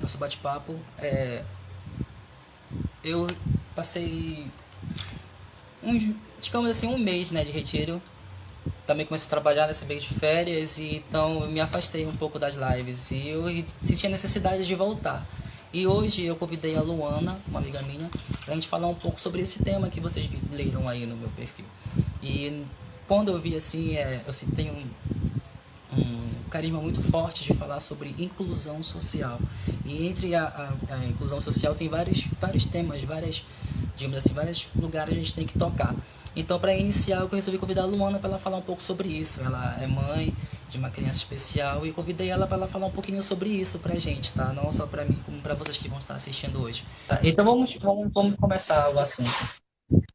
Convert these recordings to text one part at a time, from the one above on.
nosso bate-papo. Eu passei digamos assim, um mês, né, de retiro. Também comecei a trabalhar nesse mês de férias e então eu me afastei um pouco das lives e eu senti a necessidade de voltar. E hoje eu convidei a Luana, uma amiga minha, pra gente falar um pouco sobre esse tema que vocês leram aí no meu perfil. E quando eu vi assim, eu tenho um carisma muito forte de falar sobre inclusão social. E entre a inclusão social tem vários temas, digamos assim, vários lugares a gente tem que tocar. Então, para iniciar, eu resolvi convidar a Luana para ela falar um pouco sobre isso. Ela é mãe de uma criança especial e convidei ela para ela falar um pouquinho sobre isso pra gente, tá? Não só para mim, como para vocês que vão estar assistindo hoje. Tá, então vamos começar o assunto.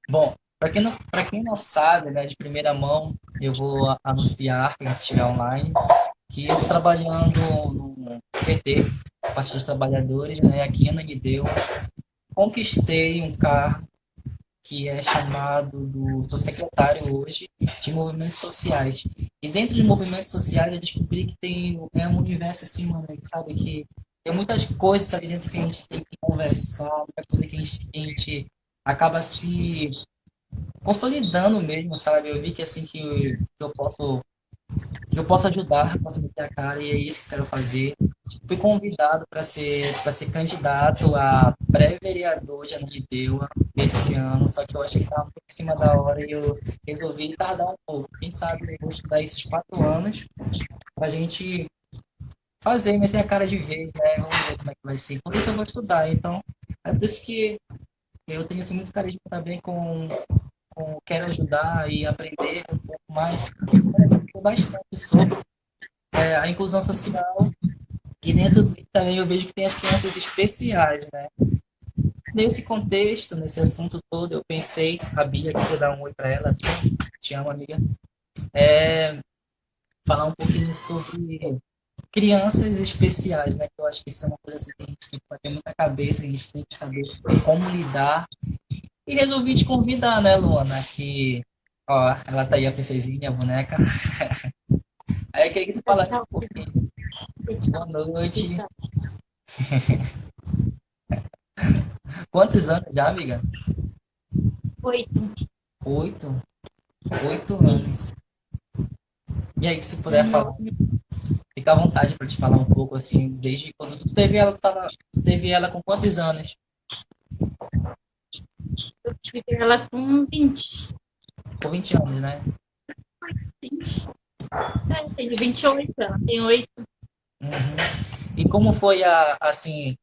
Bom, para quem não sabe, né, de primeira mão, eu vou anunciar quem estiver online que eu trabalhando no PT, Partido dos Trabalhadores, né, aqui em Ananindeua, conquistei um cargo que é chamado sou secretário hoje de movimentos sociais. E dentro de movimentos sociais eu descobri que é um universo assim, mano, sabe, que tem muitas coisas ali dentro que a gente tem que conversar, muita coisa que a gente acaba se consolidando mesmo, sabe? Eu vi que assim que eu posso ajudar, posso meter a cara e é isso que eu quero fazer. Fui convidado para ser candidato a pré-vereador de Ananindeua esse ano, só que eu achei que estava muito em cima da hora e eu resolvi tardar um pouco. Quem sabe eu vou estudar esses 4 anos para a gente fazer, meter a cara de vez, né? Vamos ver como é que vai ser. Por isso eu vou estudar, então é por isso que eu tenho assim, muito carinho também quero ajudar e aprender um pouco mais, bastante sobre a inclusão social e dentro também eu vejo que tem as crianças especiais, né? Nesse contexto, nesse assunto todo, eu pensei, a Bia, que vou dar um oi para ela, Bia, te amo, amiga, falar um pouquinho sobre crianças especiais, né? Que eu acho que isso é uma coisa assim, que a gente tem que bater muita cabeça, a gente tem que saber como lidar. E resolvi te convidar, né, Luana? Que, ó, ela tá aí, a princesinha, a boneca. Aí eu queria que tu falasse um Tchau, pouquinho. Boa tchau, noite. tchau. Quantos anos já, amiga? Oi, 8. 8 anos. isso. E aí, que se puder No, falar, fica à vontade para te falar um pouco, assim, desde quando tu teve ela com quantos anos? eu tive ela com Com 20 anos, né? 20. Tenho 28, ela tem 8. Uhum. E como foi assim,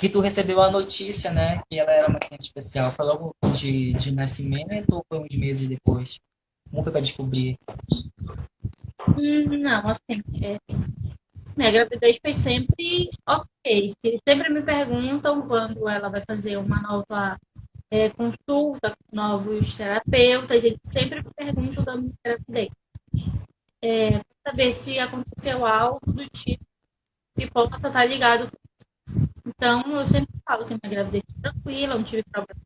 que tu recebeu a notícia, né, que ela era uma criança especial? Foi logo de nascimento ou foi uns meses depois? Como foi para descobrir? Não, assim, minha gravidez foi sempre ok. Eles sempre me perguntam quando ela vai fazer uma nova consulta com novos terapeutas, eles sempre me perguntam da minha gravidez. Para saber se aconteceu algo do tipo que possa estar ligado. Então, eu sempre falo que a minha gravidez foi tranquila, não tive problema.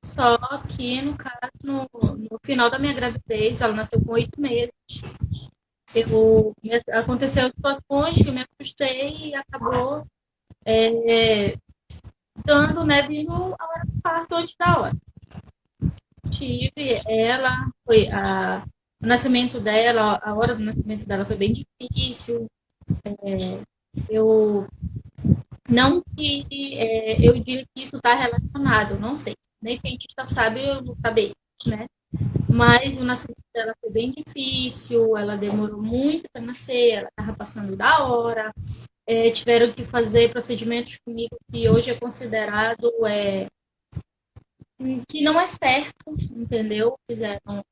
Só que, no caso, no final da minha gravidez, ela nasceu com 8 meses. Aconteceu situações que eu me assustei e acabou dando, né, vindo a hora do parto antes da hora. Tive ela, o nascimento dela, a hora do nascimento dela foi bem difícil. Eu não que eu diga que isso está relacionado, não sei. Nem cientista sabe, eu não saber, né? Mas o nascimento dela foi bem difícil, ela demorou muito para nascer, ela estava passando da hora, tiveram que fazer procedimentos comigo que hoje é considerado que não é certo, entendeu? Fizeram,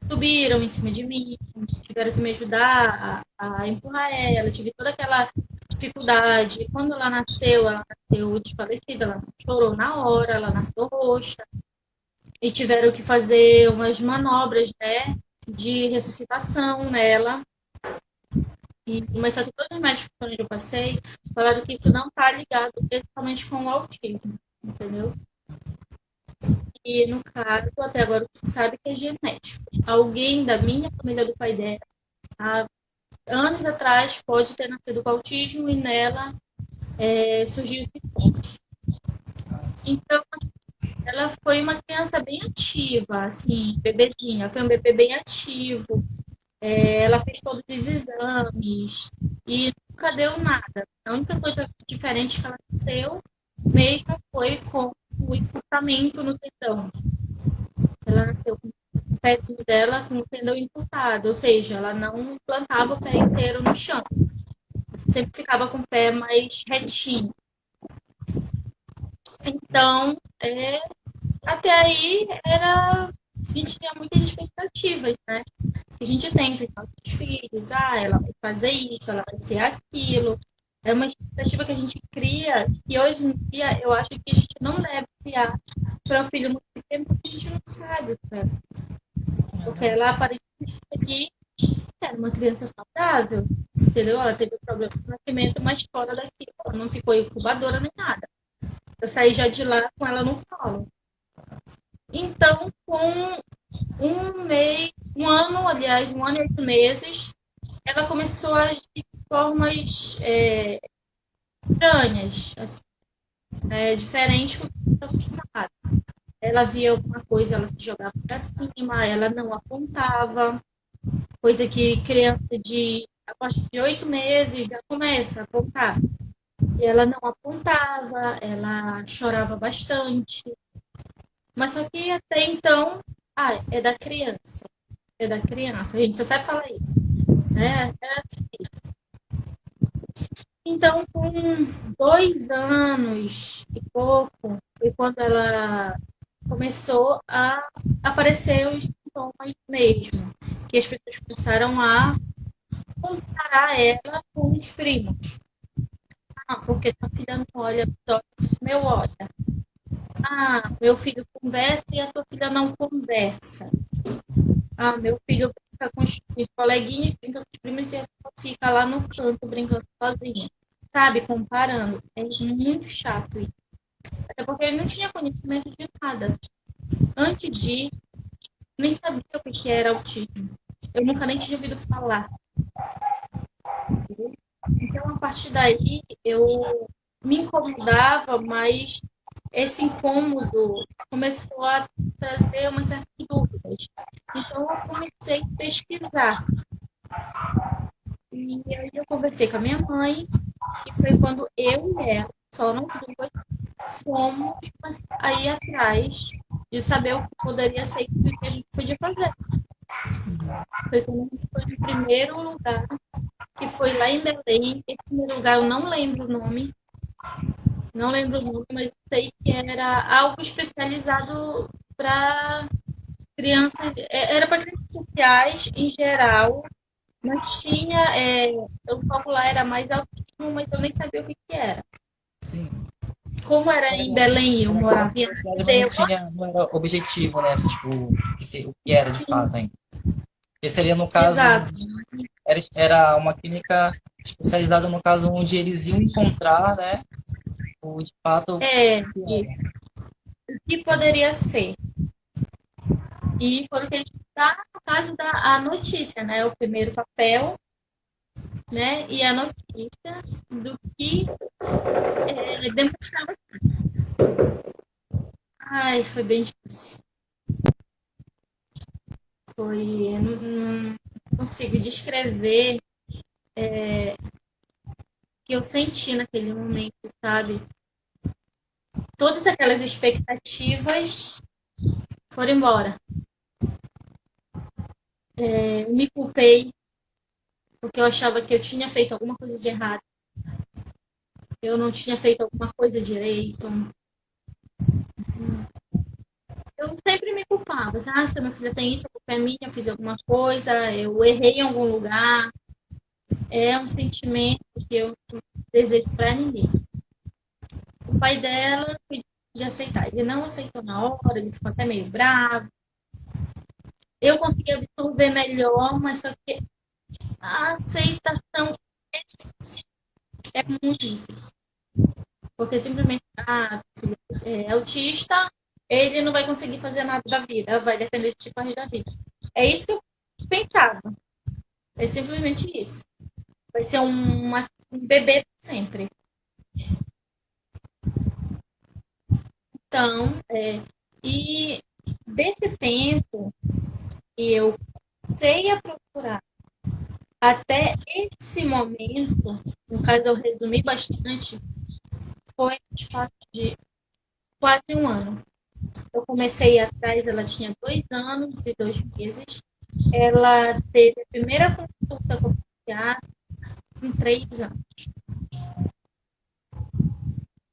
subiram em cima de mim, tiveram que me ajudar a empurrar ela, tive toda aquela dificuldade. Quando ela nasceu desfalecida, ela chorou na hora, ela nasceu roxa, e tiveram que fazer umas manobras, né, de ressuscitação nela. E começar que todos os médicos que eu passei falaram que isso não está ligado principalmente com o autismo, entendeu? E no caso, até agora você sabe que é genético. Alguém da minha família do pai dela anos atrás pode ter nascido com autismo e nela surgiu sintomas. Então, ela foi uma criança bem ativa, assim, bebezinha. Foi um bebê bem ativo. Ela fez todos os exames e nunca deu nada. A única coisa diferente que ela aconteceu mesmo foi com o encurtamento no tendão. Ela nasceu com o pezinho dela com o tendão encurtado, ou seja, ela não plantava o pé inteiro no chão. Sempre ficava com o pé mais retinho. Então, até aí a gente tinha muitas expectativas, né? A gente tem para os nossos filhos, ela vai fazer isso, ela vai ser aquilo. É uma expectativa que a gente cria e hoje em dia eu acho que a gente não deve criar para um filho muito pequeno porque a gente não sabe o que é. Porque ela aparentemente aqui era uma criança saudável, entendeu? Ela teve problema no nascimento, mas fora daquilo, ela não ficou incubadora nem nada. Eu saí já de lá com ela no colo. Então, com um ano, aliás, 1 ano e 8 meses, ela começou a agir de formas estranhas, assim, diferentes do que estava acostumada. Ela via alguma coisa, ela se jogava para cima, ela não apontava, coisa que criança a partir de 8 meses já começa a apontar. E ela não apontava, ela chorava bastante. Mas só que até então, é da criança. É da criança. A gente só sabe falar isso. Né? Então, com 2 anos e pouco, foi quando ela começou a aparecer os sintomas mesmo. Que as pessoas começaram a comparar ela com os primos. Porque tua filha não olha só meu olha. Meu filho conversa e a tua filha não conversa. Meu filho brinca com os coleguinhas, brinca com os primos e a tua fica lá no canto brincando sozinha. Sabe, comparando. É muito chato isso. Até porque ele não tinha conhecimento de nada. Antes de, nem sabia o que era autismo. Eu nunca nem tinha ouvido falar. Então, a partir daí, eu me incomodava, mas esse incômodo começou a trazer umas certas dúvidas. Então, eu comecei a pesquisar. E aí eu conversei com a minha mãe, e foi quando eu e ela, só não duas, fomos aí atrás de saber o que poderia ser e o que a gente podia fazer. Foi quando a gente foi no primeiro lugar, que foi lá em Belém. Esse primeiro lugar eu não lembro o nome, mas sei que era algo especializado para crianças, era para crianças sociais em geral, mas tinha, o foco lá era mais autismo, mas eu nem sabia o que era. Sim. Como era em Belém, eu morava em Não era objetivo, né? Assim, tipo, o que era de fato ainda. Esse seria, no caso, Exato. era uma clínica especializada no caso onde eles iam encontrar, né? O de fato. O que poderia ser. E foi o que a gente está no caso da notícia, né? O primeiro papel, né? E a notícia do que demonstrava. Foi bem difícil. Não consigo descrever o que eu senti naquele momento, sabe? Todas aquelas expectativas foram embora. Me culpei porque eu achava que eu tinha feito alguma coisa de errado. Eu não tinha feito alguma coisa direito. Eu sempre me culpava. Se minha filha tem isso, a culpa é minha, eu fiz alguma coisa, eu errei em algum lugar. É um sentimento que eu não desejo para ninguém. O pai dela foi de aceitar. Ele não aceitou na hora, ele ficou até meio bravo. Eu consegui absorver melhor, mas só que a aceitação é difícil. É muito difícil. Porque simplesmente, filho é autista, ele não vai conseguir fazer nada da vida, vai depender de ti para da vida. É isso que eu pensava. É simplesmente isso. Vai ser um bebê pra sempre. Então, e desse tempo que eu comecei a procurar até esse momento, no caso eu resumi bastante, foi de fato de quase um ano. Eu comecei atrás, ela tinha 2 anos e 2 meses. Ela teve a primeira consulta com o psiquiatra com 3 anos.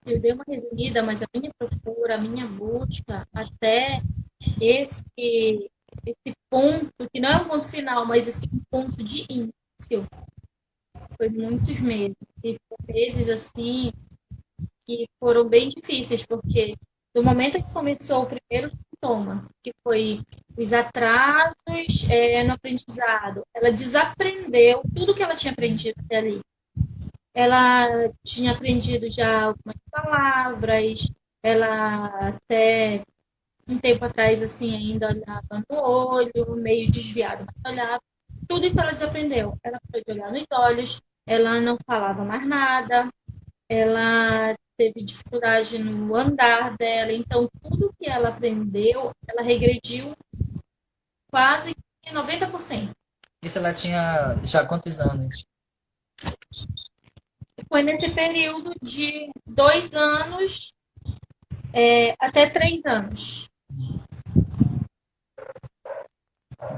Eu dei uma resumida, mas a minha procura, a minha busca até esse, esse ponto, que não é um ponto final, mas esse ponto de início, foi muitos meses. E meses assim que foram bem difíceis, porque do momento que começou o primeiro sintoma, que foi os atrasos no aprendizado, ela desaprendeu tudo que ela tinha aprendido até ali. Ela tinha aprendido já algumas palavras, ela até um tempo atrás, assim, ainda olhava no olho, meio desviado, mas olhava. Tudo isso ela desaprendeu. Ela foi de olhar nos olhos, ela não falava mais nada, ela teve dificuldade no andar dela, então tudo que ela aprendeu, ela regrediu quase 90%. Isso ela tinha já quantos anos? Foi nesse período de 2 anos até 3 anos.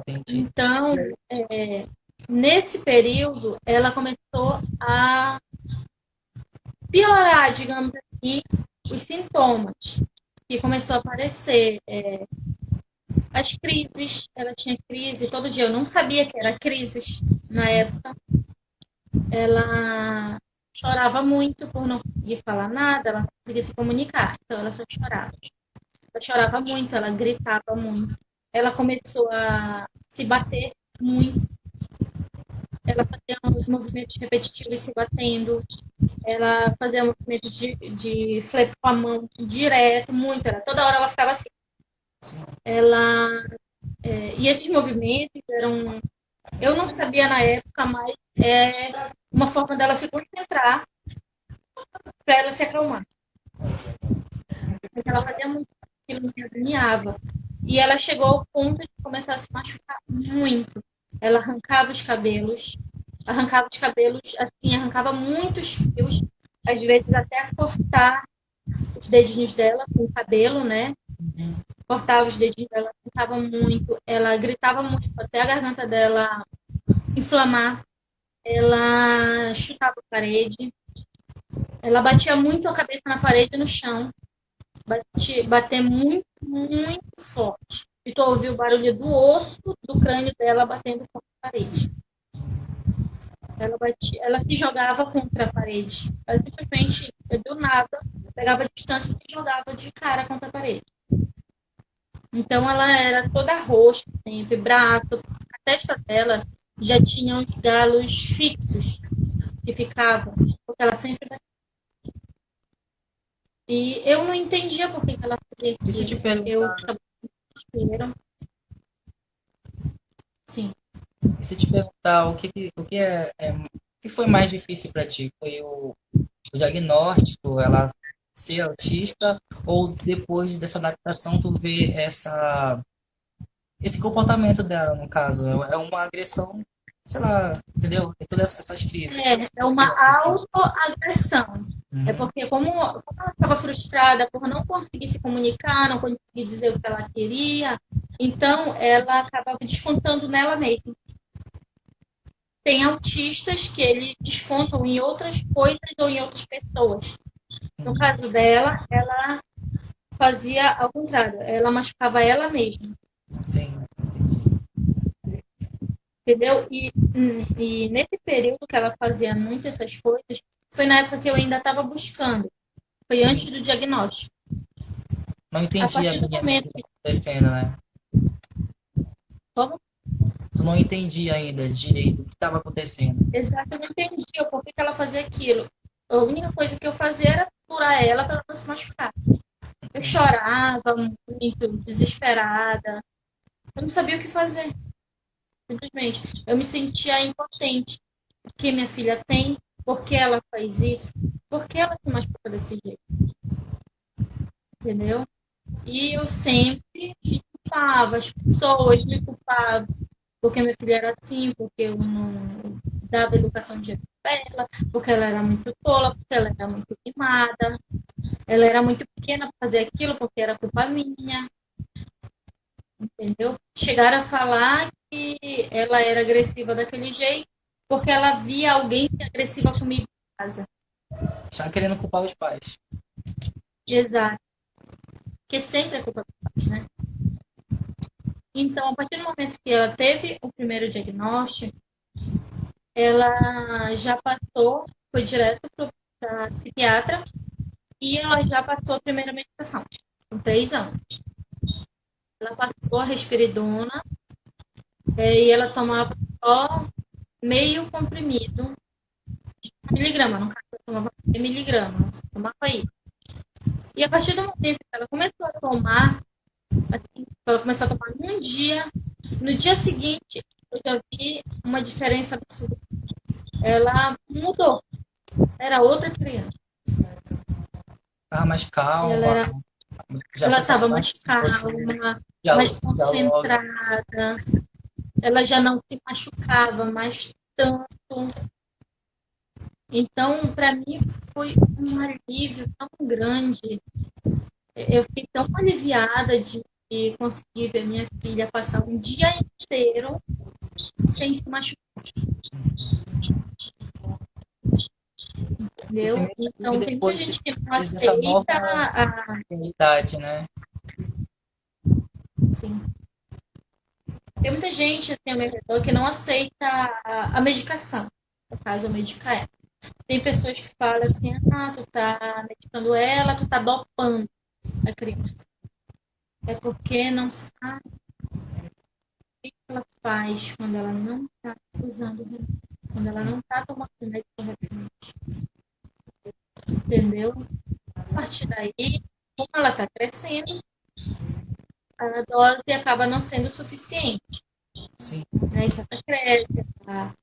Entendi. Então, nesse período, ela começou a piorar, digamos assim, os sintomas. E começou a aparecer as crises. Ela tinha crise todo dia. Eu não sabia que era crises na época. Ela chorava muito por não conseguir falar nada, ela não conseguia se comunicar. Então, ela só chorava. Ela chorava muito, ela gritava muito. Ela começou a se bater muito. Ela fazia uns movimentos repetitivos se batendo. Ela fazia movimento de flip com a mão direto, muito. Toda hora ela ficava assim. Sim. Ela, e esses movimentos eram. Eu não sabia na época, mas é uma forma dela se concentrar para ela se acalmar. Porque ela fazia muito aquilo, me agoniava. E ela chegou ao ponto de começar a se machucar muito. Ela arrancava os cabelos, assim, arrancava muitos fios, às vezes até cortar os dedinhos dela com o cabelo, né? Cortava os dedinhos dela, arrancava muito, ela gritava muito até a garganta dela inflamar, ela chutava a parede, ela batia muito a cabeça na parede e no chão, bater muito, muito forte. E tu ouviu o barulho do osso do crânio dela batendo contra a parede. Ela se jogava contra a parede. Ela simplesmente, do nada, pegava a distância e se jogava de cara contra a parede. Então ela era toda roxa, sempre, braço, a testa dela já tinha uns galos fixos que ficavam, porque ela sempre. E eu não entendia por que ela fazia E se te aquilo. Eu perguntar, estava. Sim. e se te perguntar o que foi mais difícil para ti? Foi o diagnóstico, ela ser autista, ou depois dessa adaptação tu vê esse comportamento dela, no caso, é uma agressão, sei lá, entendeu? Tem todas essas crises. É uma autoagressão. É Uhum. porque, como ela estava frustrada por não conseguir se comunicar, não conseguir dizer o que ela queria, então ela acabava descontando nela mesma. Tem autistas que eles descontam em outras coisas ou em outras pessoas. No caso dela, ela fazia ao contrário, ela machucava ela mesma, Sim, entendeu? E nesse período que ela fazia muito essas coisas, foi na época que eu ainda estava buscando, foi antes sim. do diagnóstico. Não A entendia partir do bem o que momento estava que acontecendo, né? como, Tu não entendia ainda direito o que estava acontecendo. exato, eu não entendia por que ela fazia aquilo. A única coisa que eu fazia era curar ela para ela não se machucar. Eu chorava muito, desesperada. Eu não sabia o que fazer. Simplesmente. Eu me sentia impotente. o que minha filha tem, por que ela faz isso, por que ela se machuca desse jeito, entendeu? E eu sempre me culpava, as pessoas me culpavam, porque minha filha era assim, porque eu não dava educação de para ela, porque ela era muito tola, porque ela era muito mimada, ela era muito pequena para fazer aquilo, porque era culpa minha, entendeu? Chegaram a falar que ela era agressiva daquele jeito, porque ela via alguém ser agressiva comigo em casa. Já querendo culpar os pais. Exato. Porque sempre é culpa dos pais, né? Então, a partir do momento que ela teve o primeiro diagnóstico, ela já passou, foi direto para a psiquiatra e ela já passou a primeira medicação, com 3 anos. Ela passou a risperidona e ela tomava só meio comprimido de 1 miligrama, no caso, ela tomava 1 miligrama, tomava aí. E a partir do momento que ela começou a tomar, assim, ela começou a tomar num dia, no dia seguinte, eu já vi uma diferença absurda. Ela mudou, era outra criança. Ah, mais Ela calma. era, Já ela pensava estava mais mais em você. calma, mais Dialoga. concentrada, ela já não se machucava mais tanto. Então, para mim, foi um alívio tão grande. Eu fiquei tão aliviada de conseguir ver minha filha passar um dia inteiro sem se machucar, E entendeu? primeiro e Então, tem muita depois gente que não dessa aceita nova realidade, né? assim, tem muita gente assim, ao meu redor que não aceita a medicação, no caso, eu medicar ela. Tem pessoas que falam assim, ah, tu tá medicando ela, tu tá dopando a criança. É porque não sabe o que ela faz quando ela não está usando o remédio, quando ela não está tomando o remédio corretamente. Entendeu? A partir daí, como ela está crescendo, a dose acaba não sendo suficiente. Sim. Né? Que ela cresce, ela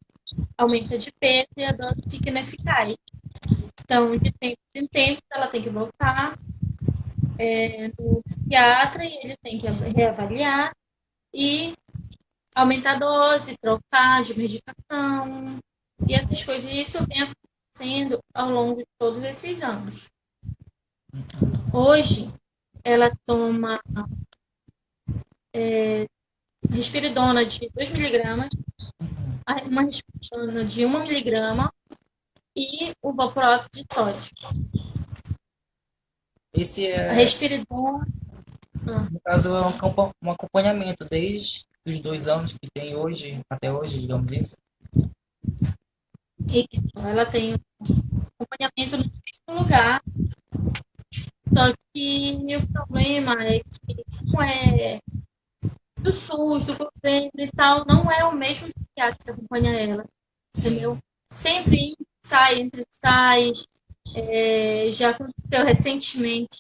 aumenta de peso e a dose fica ineficaz. Então, de tempo em tempo, ela tem que voltar no psiquiatra e ele tem que reavaliar e aumentar a dose, trocar de medicação e essas coisas. E isso vem acontecendo ao longo de todos esses anos. Hoje, ela toma risperidona de 2 miligramas, uma risperidona de 1 miligrama e o valproato de sódio. Esse A é, risperidona, no caso, é um acompanhamento desde os 2 anos que tem hoje, até hoje, digamos isso. isso, ela tem acompanhamento no mesmo lugar, só que o problema é que não é do SUS, do governo e tal, não é o mesmo psiquiatra que acompanha ela, entendeu? Sim. Sempre entra e sai. Já aconteceu recentemente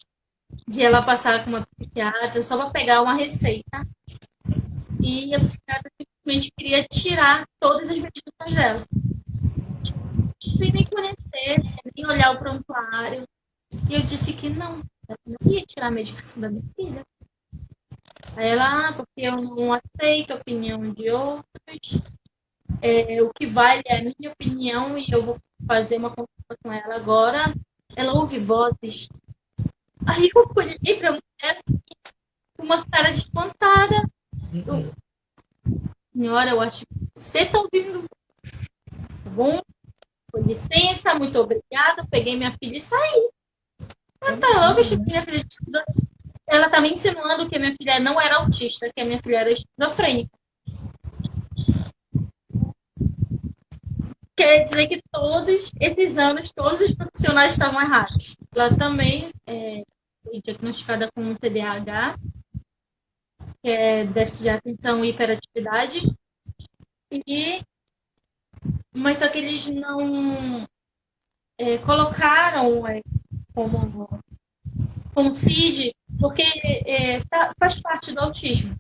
de ela passar com uma psiquiatra só para pegar uma receita e a psiquiatra simplesmente queria tirar todas as medicações dela. Sem nem conhecer, nem olhar o prontuário. E eu disse que não, eu não ia tirar a medicação da minha filha. Aí ela, porque eu não aceito a opinião de outros, o que vale é a minha opinião e eu vou fazer uma consulta com ela agora. Ela ouve vozes. Aí eu olhei pra mulher com uma cara de espantada. Eu, senhora, eu acho que você tá ouvindo, tá bom? Com licença, muito obrigada. Peguei minha filha e saí. Ela tá louca, minha filha estuda. Ela tá me insinuando que minha filha não era autista, que a minha filha era esquizofrênica. Quer dizer que todos esses anos, todos os profissionais estavam errados. Ela também foi diagnosticada com TDAH, que é déficit de atenção e hiperatividade. Mas só que eles não colocaram como CID, porque faz parte do autismo.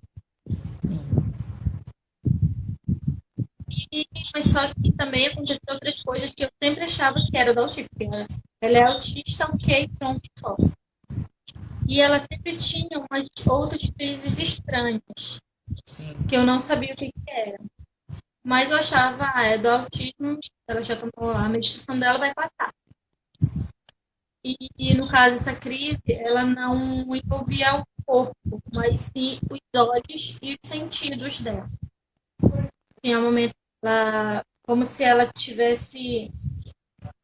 Mas só que também aconteceu outras coisas que eu sempre achava que era do autismo. Ela é autista, ok, pronto, só. E ela sempre tinha umas outras crises estranhas, Sim, que eu não sabia o que era. Mas eu achava, é do autismo, ela já tomou a medicação dela, vai passar. E no caso, essa crise, ela não envolvia o corpo, mas sim os olhos e os sentidos dela. Tinha um momento ela, como se ela tivesse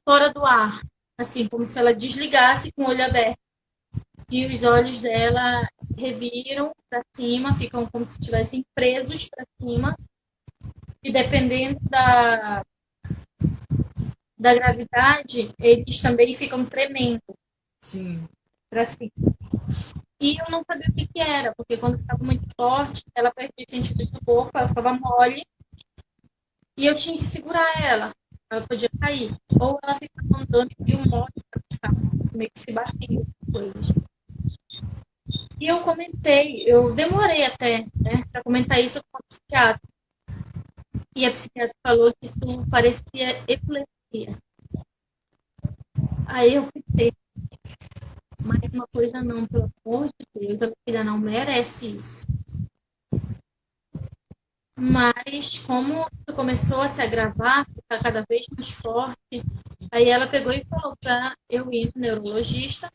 fora do ar, assim, como se ela desligasse com o olho aberto. E os olhos dela reviram para cima, ficam como se estivessem presos para cima. E dependendo da gravidade, eles também ficam tremendo sim. para cima. E eu não sabia o que era, porque quando estava muito forte, ela perdia sentido do corpo, ela ficava mole, e eu tinha que segurar ela. Ela podia cair. Ou ela ficava andando e um monte meio que se batendo coisas. E eu comentei, eu demorei até, né, para comentar isso com a psiquiatra. E a psiquiatra falou que isso parecia epilepsia. Aí eu pensei, mas uma coisa não, pelo amor de Deus, a minha filha não merece isso. Mas como isso começou a se agravar, ficar cada vez mais forte, aí ela pegou e falou para eu ir no neurologista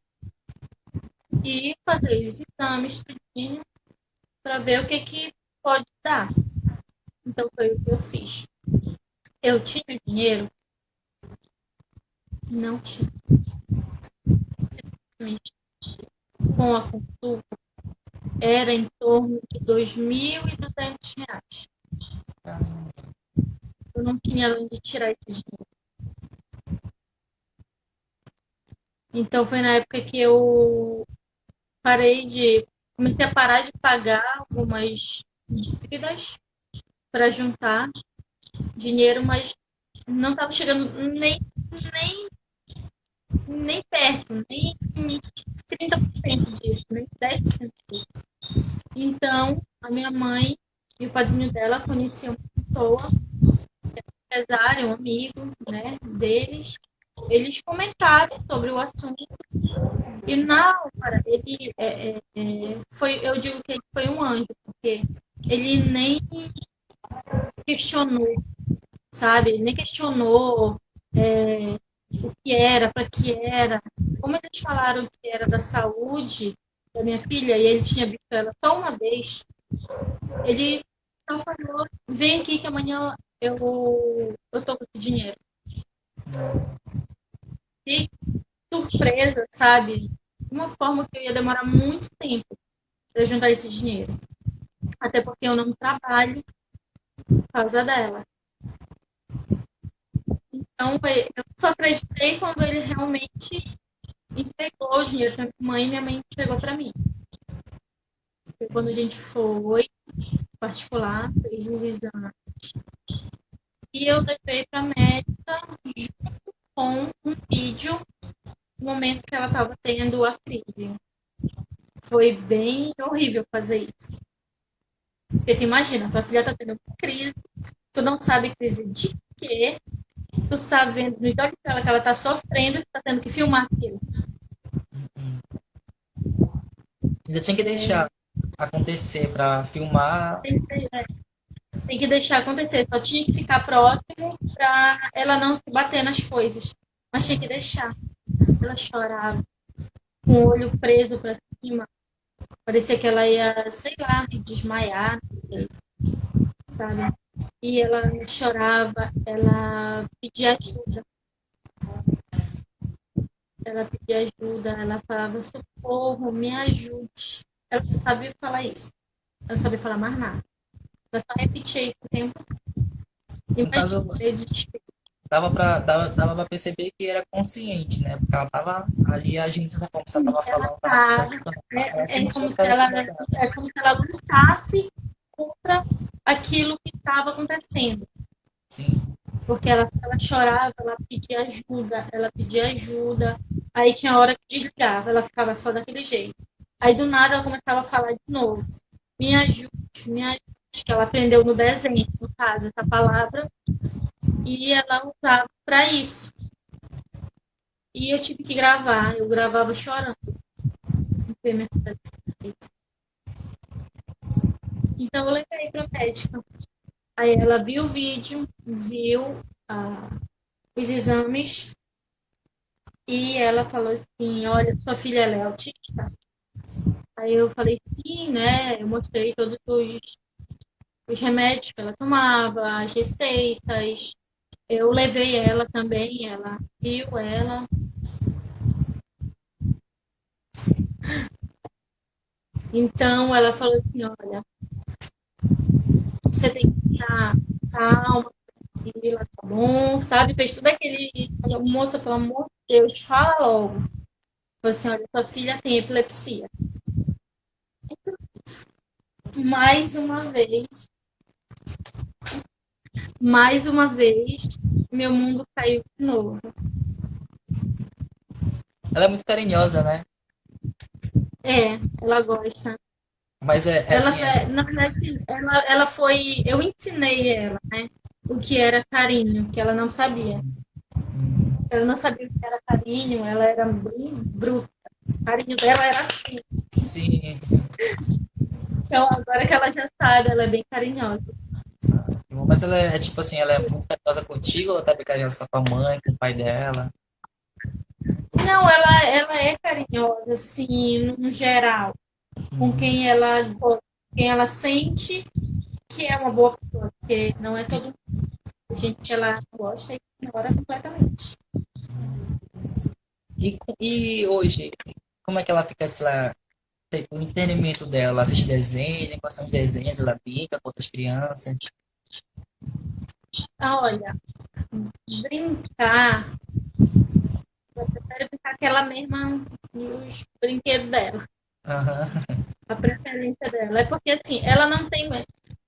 e fazer os exames para ver o que pode dar. Então foi o que eu fiz. Eu tinha dinheiro? Não tinha. Com a consulta, era em torno de R$ 2.200. Eu não tinha onde tirar esse dinheiro. Então foi na época que eu comecei a parar de pagar algumas dívidas para juntar dinheiro, mas não estava chegando nem perto, nem 30% disso, nem 10% disso. Então, a minha mãe e o padrinho dela conheciam uma pessoa, empresário, um amigo, né, deles. Eles comentaram sobre o assunto e na hora ele foi, eu digo que ele foi um anjo, porque ele nem questionou, sabe? Ele nem questionou o que era, para que era. Como eles falaram que era da saúde da minha filha e ele tinha visto ela só uma vez, ele só falou: vem aqui que amanhã eu tô com esse dinheiro. E surpresa, sabe? De uma forma que eu ia demorar muito tempo para juntar esse dinheiro. Até porque eu não trabalho por causa dela. Então, eu só acreditei quando ele realmente entregou o dinheiro para minha mãe e minha mãe entregou para mim. Porque quando a gente foi particular, fez os exames. E eu levei para a médica junto com um vídeo no momento que ela estava tendo a crise. Foi bem horrível fazer isso. Porque tu imagina, tua filha está tendo uma crise, tu não sabe crise de quê, tu está vendo nos olhos dela que ela está sofrendo e tu está tendo que filmar aquilo. Ainda tinha que deixar acontecer para filmar. Tem que deixar acontecer, só tinha que ficar próximo para ela não se bater nas coisas. Mas tinha que deixar. Ela chorava, com o olho preso para cima. Parecia que ela ia, sei lá, desmaiar, sabe? E ela chorava, ela pedia ajuda. Ela pedia ajuda, ela falava: socorro, me ajude. Ela não sabia falar isso. Ela não sabia falar mais nada. Ela só repetia isso o tempo. No caso, Imagina, eu desisti. dava pra perceber que era consciente, né? Porque ela tava ali agindo de uma forma, você tava Ela falando, tava tá, contando. Essa emoção como que se ela ela, incomodava. é como se ela lutasse contra aquilo que estava acontecendo. Sim, Porque ela chorava, ela pedia ajuda. Aí tinha hora que desligava, ela ficava só daquele jeito. Aí do nada ela começava a falar de novo. Me ajude, que ela aprendeu no desenho, no caso, essa palavra. e ela usava para isso. E eu tive que gravar, eu gravava chorando. Então eu levei para a médica. Aí ela viu o vídeo, viu ah, os exames e ela falou assim, olha, sua filha ela é autista? Aí eu falei sim, né? Eu mostrei todos os remédios que ela tomava, as receitas. Eu levei ela também, ela viu ela. Então ela falou assim, olha, você tem que ficar calma, tranquila, tá bom, sabe? Fez tudo aquele. Olha, moça, pelo amor de Deus, fala logo. Falou assim, olha, sua filha tem epilepsia. Mais uma vez, mais uma vez, meu mundo caiu de novo. Ela é muito carinhosa, né? É, ela gosta. Mas é Ela, assim, na verdade, ela foi. Eu ensinei ela, né? O que era carinho, que ela não sabia. Ela não sabia o que era carinho, ela era bem bruta. O carinho dela era assim. sim. Então, agora que ela já sabe, ela é bem carinhosa. Mas ela é tipo assim, ela é muito carinhosa contigo ou ela tá bem carinhosa com a tua mãe, com o pai dela? Não, ela é carinhosa, assim, no geral, com Uhum. quem ela gosta, quem ela sente que é uma boa pessoa, porque não é todo mundo. A gente que ela gosta e ignora completamente. E hoje, como é que ela fica, sei lá, o entretenimento dela? Ela assiste desenho, quais são os desenhos, ela brinca com outras crianças? Ah, olha, brincar, eu prefiro brincar aquela mesma, os brinquedos dela, Aham. a preferência dela. É porque, assim, ela não tem.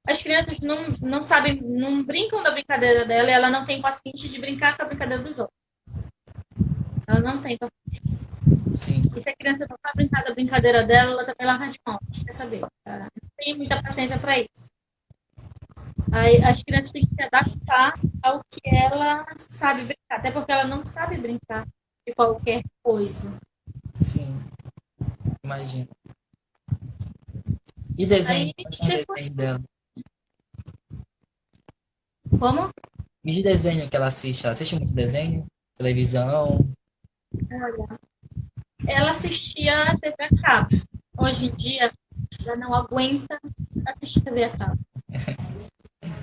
As crianças não sabem, não brincam da brincadeira dela e ela não tem paciência de brincar com a brincadeira dos outros. Ela não tem. Sim, E se a criança não sabe brincar da brincadeira dela, ela também larga de mão. Quer saber? Ela não tem muita paciência para isso. Aí, as crianças têm que se adaptar ao que ela sabe brincar, até porque ela não sabe brincar de qualquer coisa. sim, imagino. E desenho? Aí Quais são os depois, desenhos dela? como? E de desenho que ela assiste? Ela assiste muito desenho? Televisão? Ela assistia a TV a cabo. Hoje em dia, ela não aguenta assistir TV a cabo.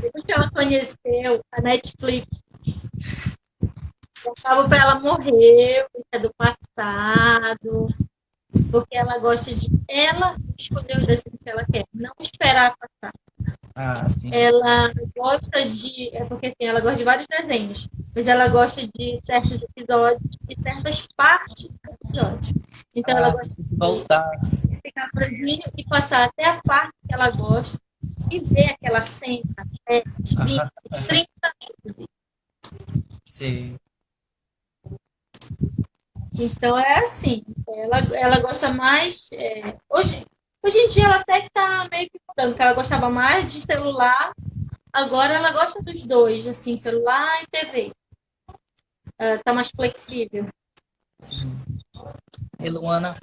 Depois que ela conheceu a Netflix, eu falo para ela morrer, é do passado, porque ela gosta de ela escolher o desenho que ela quer, não esperar passar. Ah, sim. Ela gosta de. É porque assim, ela gosta de vários desenhos, mas ela gosta de certos episódios, de certas partes do episódio. Então ela Ah, gosta tem que de voltar. ficar franzinho e passar até a parte que ela gosta e ver aquela cena, né, de 20, Aham, 30. sim. Então é assim, ela gosta mais. Hoje em dia ela até está meio que mudando, porque ela gostava mais de celular, agora ela gosta dos dois, assim, celular e TV. Tá mais flexível. Sim. E Luana,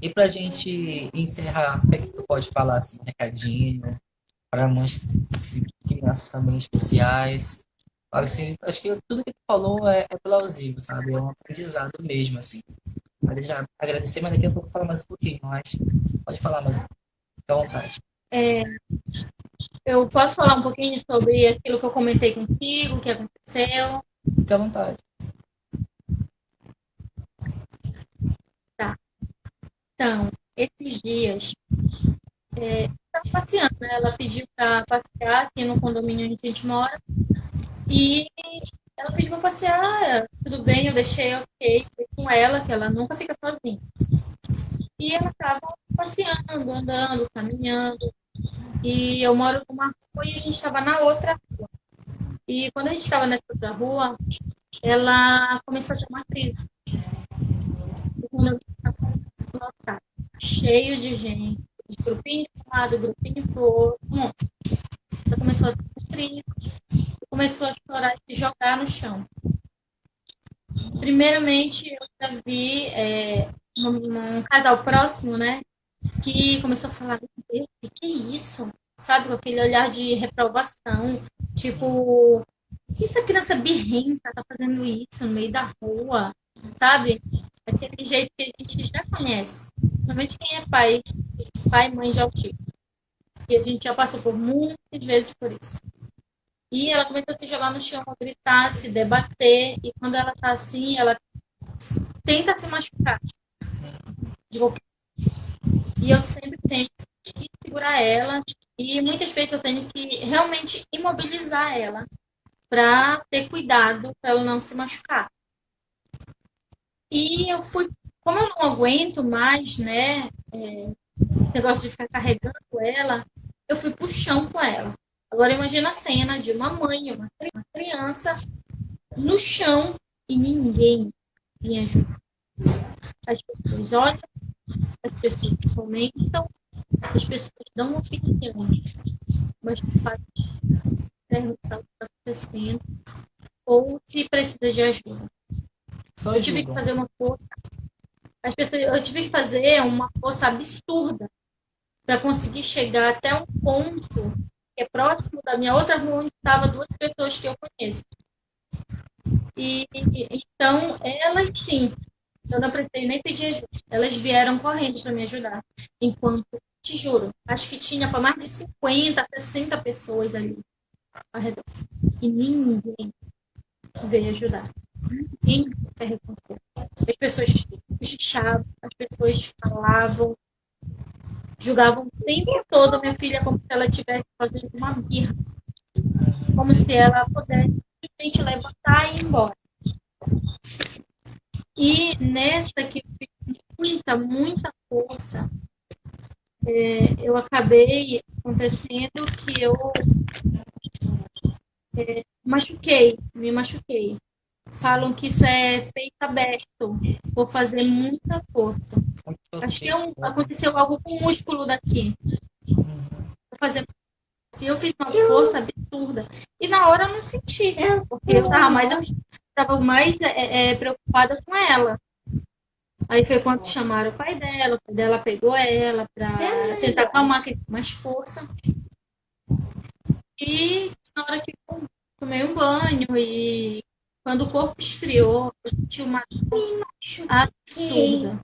e pra gente encerrar, o que é que tu pode falar assim, um recadinho para mães de crianças também especiais? Olha, assim, acho que tudo que tu falou é plausível, sabe? É um aprendizado mesmo, assim. Mas já agradecer, mas daqui a pouco falar mais um pouquinho, mas pode falar mais, fica à vontade. É, eu posso falar um pouquinho sobre aquilo que eu comentei contigo, o que aconteceu? Fica à vontade. Tá. Então, esses dias, estava passeando, né? Ela pediu para passear aqui no condomínio onde a gente mora. E ela pediu para passear, tudo bem, eu deixei ok, fui com ela, que ela nunca fica sozinha. E ela estava passeando, andando, caminhando. E eu moro numa rua e a gente estava na outra. E quando a gente estava nessa outra rua, ela começou a ter uma crise. E quando eu estava cheio de gente, grupinho de um lado, grupinho pro outro, ela começou a ter uma crise. começou a chorar e se jogar no chão. Primeiramente, eu já vi um casal próximo, né? Que começou a falar, meu Deus, o que é isso? Sabe, com aquele olhar de reprovação, tipo, por que essa criança birrenta tá fazendo isso no meio da rua? Sabe? Aquele jeito que a gente já conhece. Principalmente quem é pai e mãe de autismo. E a gente já passou por muitas vezes por isso. E ela começou a se jogar no chão, a gritar, se debater. E quando ela tá assim, ela tenta se machucar. De qualquer... E eu sempre tenho que segurar ela. E muitas vezes eu tenho que realmente imobilizar ela para ter cuidado para ela não se machucar. E eu fui, como eu não aguento mais, né, esse negócio de ficar carregando ela, eu fui pro chão com ela. Agora imagina a cena de uma mãe, uma criança no chão e ninguém me ajuda. As pessoas olham, as pessoas comentam, as pessoas dão opiniões, mas não fazem perguntar o que está acontecendo ou se precisa de ajuda. Só Eu tive que julgam. fazer uma força, eu tive que fazer uma força absurda para conseguir chegar até um ponto que é próximo da minha outra rua, onde estavam duas pessoas que eu conheço. E então, elas sim, eu não precisei nem pedir ajuda. Elas vieram correndo para me ajudar. Enquanto, te juro, acho que tinha para mais de 50, 60 pessoas ali ao redor. E ninguém veio ajudar. Ninguém perguntou. As pessoas cochichavam, as pessoas falavam, julgavam o tempo todo minha filha como se ela estivesse fazendo uma birra. Como se ela pudesse simplesmente levantar e ir embora. E nessa que eu fiz muita força, eu acabei acontecendo que eu me machuquei. Falam que isso é peito aberto, vou fazer muita força. Acho que aconteceu algo com o músculo daqui. Vou fazer, se eu fiz uma força absurda. E na hora eu não senti, porque eu estava mais preocupada com ela. Aí foi quando chamaram o pai dela pegou ela para tentar acalmar, que com mais força. E na hora que eu tomei um banho e quando o corpo esfriou, eu senti uma dor absurda.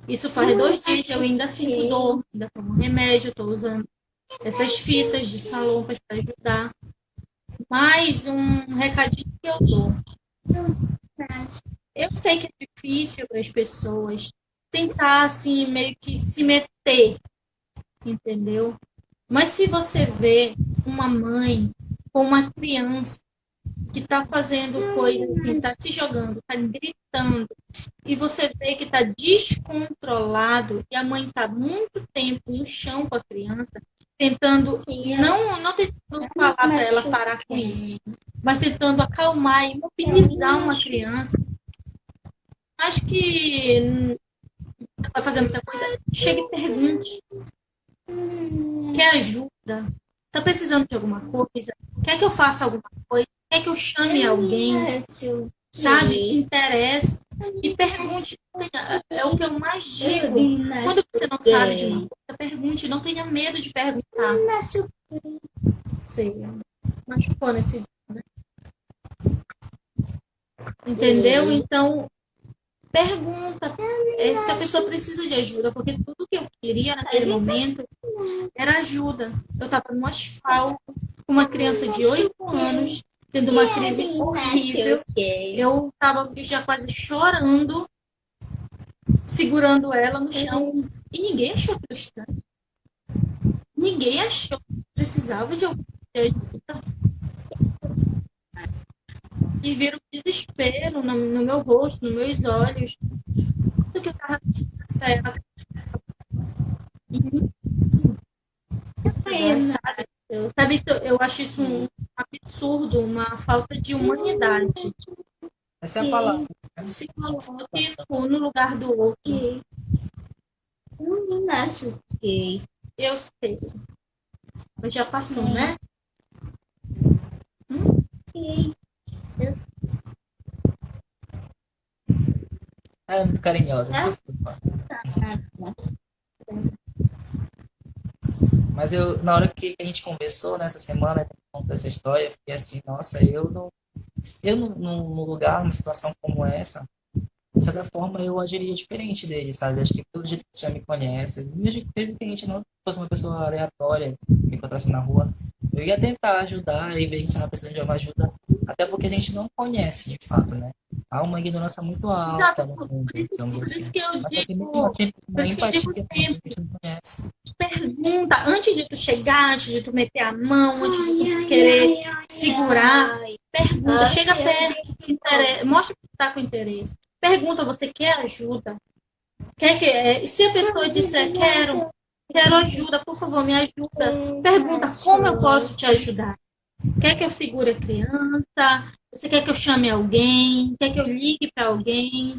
Isso faz 2 dias, eu ainda sinto dor, ainda tomo remédio, estou usando essas fitas de salompas para ajudar. Mais um recadinho que eu dou. Eu sei que é difícil para as pessoas tentar, assim, meio que se meter, entendeu? Mas se você vê uma mãe com uma criança que está fazendo coisa assim, está se jogando, está gritando, e você vê que está descontrolado e a mãe está muito tempo no chão com a criança, tentando, não tentando falar para ela parar com isso, mas tentando acalmar e mobilizar uma criança. Acho que vai fazer muita coisa. Chega e pergunte. Quer ajuda? Tá precisando de alguma coisa? Quer que eu faça alguma coisa? Quer que eu chame alguém? Sabe? Se interessa. E pergunte. É o que eu mais digo. Quando você não sabe de uma coisa, pergunte. Não tenha medo de perguntar. Sei. Machucou nesse dia, né? Entendeu? Então, pergunta se a pessoa precisa de ajuda, porque tudo que eu queria naquele momento era ajuda. Eu estava no asfalto, com uma criança de 8 anos, tendo uma crise horrível. Eu estava já quase chorando, segurando ela no chão, e ninguém achou aquilo estranho. Ninguém achou que precisava de alguma ajuda. E viram desespero no meu rosto, nos meus olhos. Tudo que eu estava sabe, eu acho isso um absurdo, uma falta de humanidade. Essa é a palavra. Se coloque no lugar do outro. Eu sei. Mas já passou, né? Ela é muito carinhosa, muito fofa. Mas eu, na hora que a gente conversou nessa semana, que contou essa história, eu fiquei assim, nossa, num lugar, numa situação como essa, de certa forma eu agiria diferente dele, sabe? Acho que pelo jeito que você já me conhece, mesmo que a gente não fosse uma pessoa aleatória, me encontrasse na rua, eu ia tentar ajudar e ver se ela precisa de uma ajuda, até porque a gente não conhece de fato, né? Há uma ignorância muito Exato, alta no mundo, digamos por assim. isso que eu Mas também tem digo, por uma isso que eu digo empatia com quem a sempre, gente não conhece. pergunta, antes de tu chegar, antes de tu meter a mão, antes de tu querer segurar, pergunta, chega perto, se interessa, mostra que tu tá com interesse. Pergunta, você quer ajuda? Quer que, e se a pessoa disser, quero ajuda, por favor, me ajuda. Pergunta, como eu posso te ajudar? Quer que eu segure a criança? Você quer que eu chame alguém? Quer que eu ligue para alguém?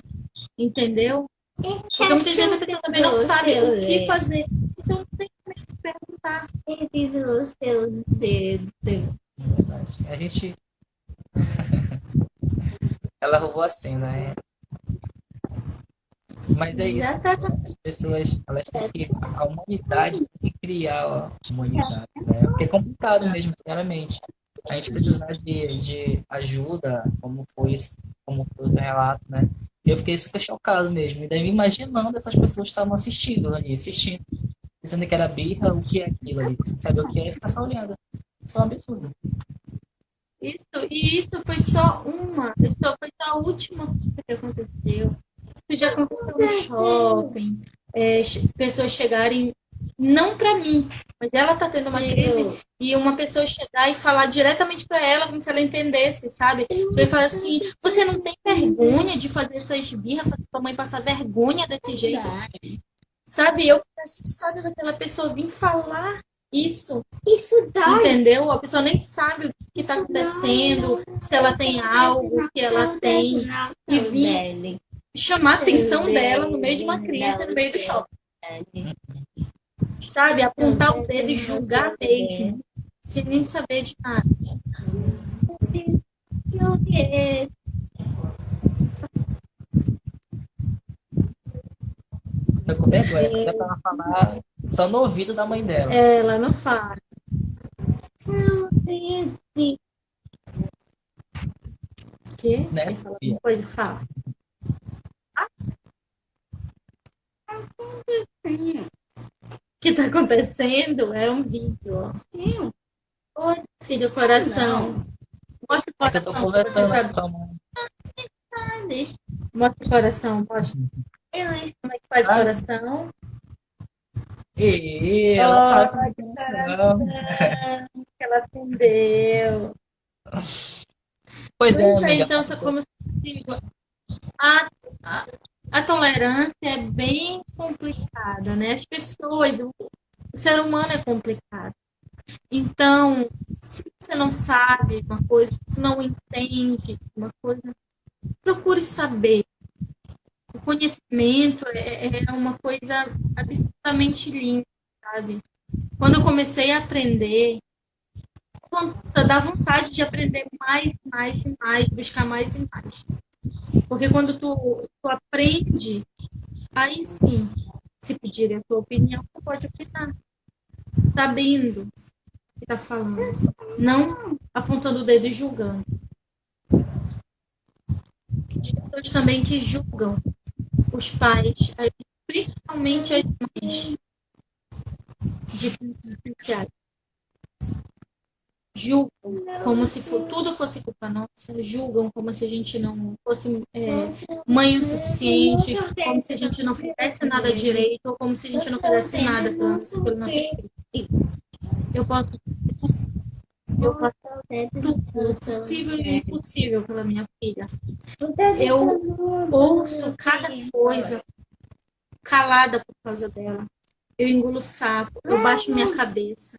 Entendeu? Porque muitas vezes a pessoa também não sabe o que fazer. Então tem que perguntar. O seu dedo. É verdade. A gente, ela roubou a cena, é. Mas é isso, Já tá. as pessoas, elas têm que, a humanidade tem que criar a humanidade, né? Porque é complicado mesmo, sinceramente. A gente precisar de ajuda, como foi o teu relato, né? E eu fiquei super chocado mesmo. E daí me imaginando essas pessoas que estavam assistindo ali, assistindo, dizendo que era birra, o que é aquilo ali, sem saber o que é, e ficar só olhando. Isso é um absurdo. Isso foi só foi só a última coisa que aconteceu. Isso já aconteceu no shopping, pessoas chegarem, não para mim, mas ela tá tendo uma crise e uma pessoa chegar e falar diretamente para ela, como se ela entendesse, sabe? Ele fala assim: você não tem vergonha de fazer essas birras, fazer sua mãe passar vergonha desse jeito? Sabe? Eu fiquei assustada daquela pessoa vir falar isso. Isso dói. Entendeu? A pessoa nem sabe o que está acontecendo, se ela tem algo que ela tem, e vir chamar a atenção dela no meio de uma crise, no meio do shopping. Sabe? Apontar o dedo e julgar mesmo, sem nem saber de nada. Foi com vergonha, porque dá pra ela falar só no ouvido da mãe dela. Ela não fala. Que? Você Né? vai falar alguma coisa? Fala. O que está acontecendo é um vídeo. Ó. Oi, filho, coração. Mostra o É que eu tô coração, pra você conversando saber. com a mãe. Mostra o coração, mostra. Como é que faz o coração? E ela sabe como é que Que ela atendeu. Pois é, amiga. Então, como eu digo, a, a, a tolerância é bem complicada, né? As pessoas, o ser humano é complicado. Então, se você não sabe uma coisa, não entende uma coisa, procure saber. O conhecimento é uma coisa absolutamente linda, sabe? Quando eu comecei a aprender, dá vontade de aprender mais, mais e mais, buscar mais e mais. Porque quando tu aprende, aí sim, se pedirem a tua opinião, tu pode opinar, sabendo o que está falando, não apontando o dedo e julgando. Tem pessoas também que julgam os pais, principalmente as mães de crianças especiais. Julgam como se tudo fosse culpa nossa, julgam como se a gente não fosse mãe o suficiente, como se a gente não fizesse nada direito, ou como se a gente não fizesse nada pelo nosso filho. Eu posso tudo, possível e impossível pela minha filha. Eu ouço cada coisa calada por causa dela. Eu engulo sapo, eu baixo minha cabeça.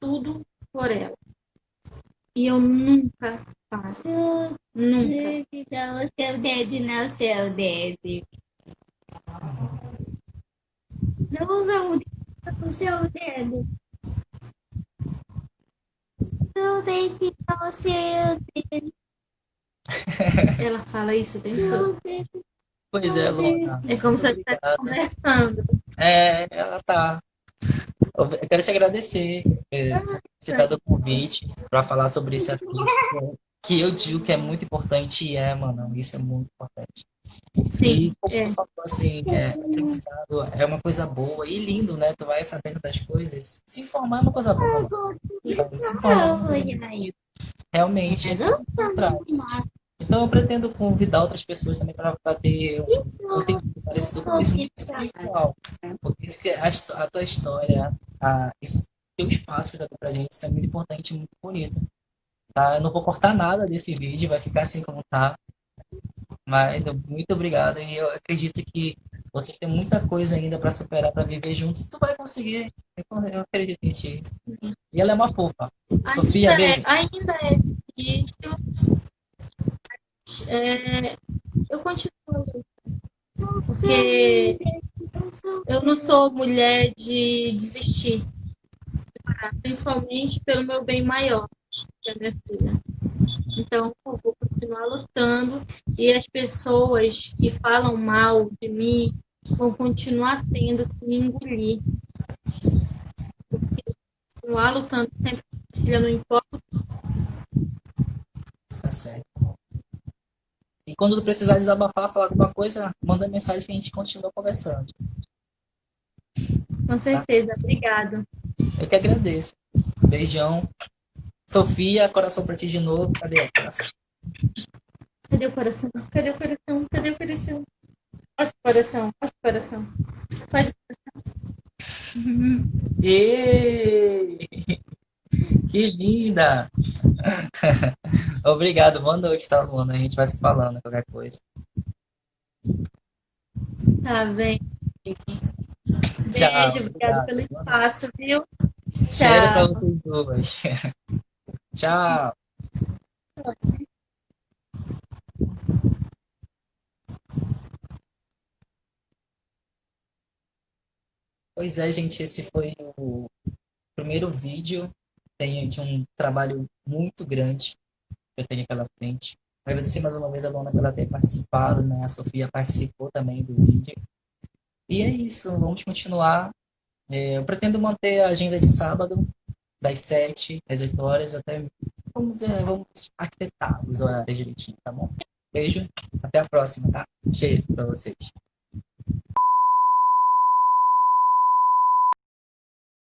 Tudo por ela. E eu nunca faço. Nunca. Não, o seu dedo, não o seu dedo. Não usa o seu dedo. Seu dedo. no seu dedo, Ela fala isso o tempo todo. no dedo, Pois é, Luana. É como se ela Muito estivesse obrigado. conversando. Ela tá. Eu quero te agradecer você ter dado o convite para falar sobre esse assunto que eu digo que é muito importante e mano, isso é muito importante. E Sim, como tu falou assim, aprendizado é uma coisa boa e lindo, né? Tu vai sabendo das coisas. Se informar é uma coisa boa, mano. Sabe? Se informar é uma coisa bonita. Realmente é tudo por trás. Então eu pretendo convidar outras pessoas também para ter um conteúdo parecido com isso, muito espiritual. Porque isso que a tua história, esse teu espaço que dá pra gente, isso é muito importante e muito bonito. Tá? Eu não vou cortar nada desse vídeo, vai ficar assim como tá. Mas muito obrigado e eu acredito que vocês têm muita coisa ainda para superar, para viver juntos. Tu vai conseguir. Eu acredito em ti. E ela é uma fofa. Sofia, beijo. Ainda é difícil. Eu continuo, porque eu não sou mulher de desistir, principalmente pelo meu bem maior, que é minha filha. Então, eu vou continuar lutando e as pessoas que falam mal de mim vão continuar tendo que me engolir. Continuar lutando sempre, filha, não importa. Tá certo. E quando tu precisar desabafar, falar alguma coisa, manda mensagem que a gente continua conversando. Com certeza, obrigado. Eu que agradeço. Beijão. Sofia, coração pra ti de novo. Cadê o coração? Cadê o coração? Cadê o coração? Cadê o coração? Mostra o coração, mostra o coração. Faz Ê! Que linda! Obrigado, boa noite, tá, Luana? A gente vai se falando, qualquer coisa. tá bem. Tchau, Beijo, obrigado obrigado. pelo espaço, viu? Cheiro pra Tchau. vocês duas. Tchau. Pois é, gente, esse foi o primeiro vídeo. Tenho de um trabalho muito grande que eu tenho pela frente. Agradecer mais uma vez a Luana pela ter participado, né? A Sofia participou também do vídeo. E é isso, vamos continuar. Eu pretendo manter a agenda de sábado, das 7 às 8 horas, até vamos arquitetar os horários direitinho, tá bom? Beijo, até a próxima, tá? Cheiro pra vocês.